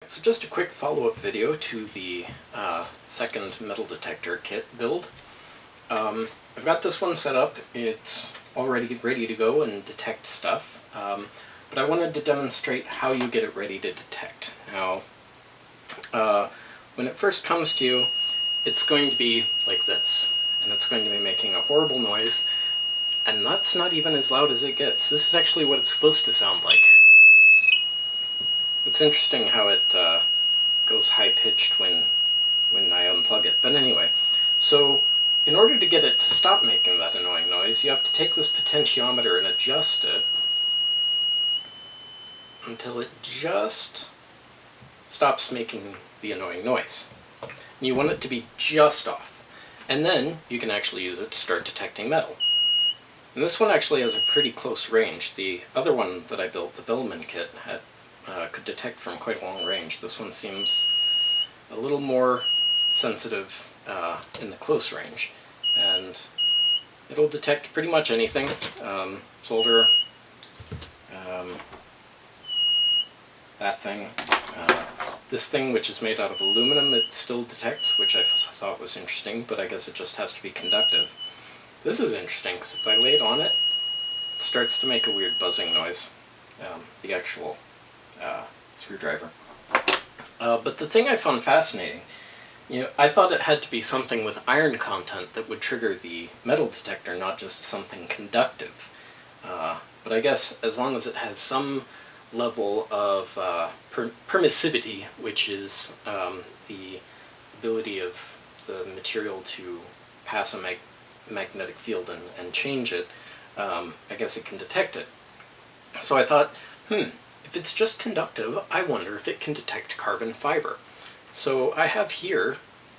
Alright, so just a quick follow-up video to the second metal detector kit build. I've got this one set up. It's already ready to go and detect stuff, but I wanted to demonstrate how you get it ready to detect. Now, when it first comes to you, it's going to be like this, and it's going to be making a horrible noise, and that's not even as loud as it gets. This is actually what it's supposed to sound like. It's interesting how it goes high-pitched when I unplug it. But anyway, so in order to get it to stop making that annoying noise, you have to take this potentiometer and adjust it until it just stops making the annoying noise. And you want it to be just off. And then you can actually use it to start detecting metal. And this one actually has a pretty close range. The other one that I built, the Villman kit, could detect from quite a long range. This one seems a little more sensitive in the close range, and it'll detect pretty much anything. Solder, that thing, this thing which is made out of aluminum, it still detects, which I thought was interesting, but I guess it just has to be conductive. This is interesting, because if I lay it on it, it starts to make a weird buzzing noise, the actual screwdriver. But the thing I found fascinating, I thought it had to be something with iron content that would trigger the metal detector, not just something conductive. But I guess as long as it has some level of permissivity, which is the ability of the material to pass a magnetic field and change it, I guess it can detect it. So I thought, if it's just conductive, I wonder if it can detect carbon fiber. So I have here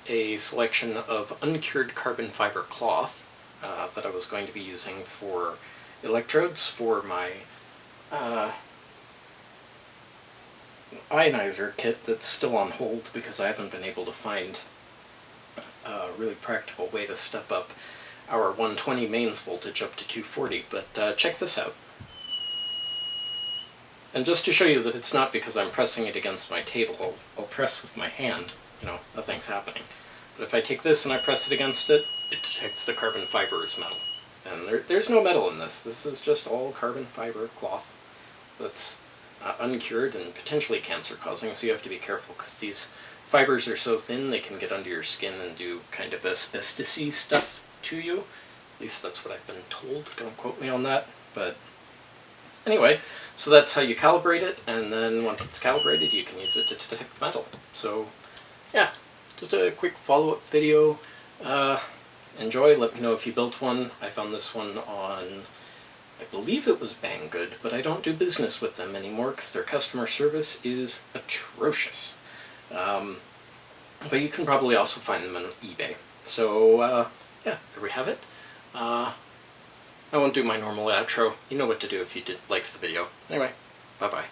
a selection of uncured carbon fiber cloth that I was going to be using for electrodes for my ionizer kit that's still on hold because I haven't been able to find a really practical way to step up our 120 mains voltage up to 240. But check this out. And just to show you that it's not because I'm pressing it against my table, I'll press with my hand, nothing's happening. But if I take this and I press it against it, it detects the carbon fiber as metal. And there's no metal in this. This is just all carbon fiber cloth that's uncured and potentially cancer-causing, so you have to be careful because these fibers are so thin they can get under your skin and do kind of asbestos-y stuff to you. At least that's what I've been told. Don't quote me on that, but anyway, so that's how you calibrate it, and then once it's calibrated, you can use it to detect metal. So, yeah, just a quick follow-up video. Enjoy, let me know if you built one. I found this one on, I believe it was Banggood, but I don't do business with them anymore because their customer service is atrocious. But you can probably also find them on eBay. So, yeah, there we have it. I won't do my normal outro. You know what to do if you liked the video. Anyway, bye-bye.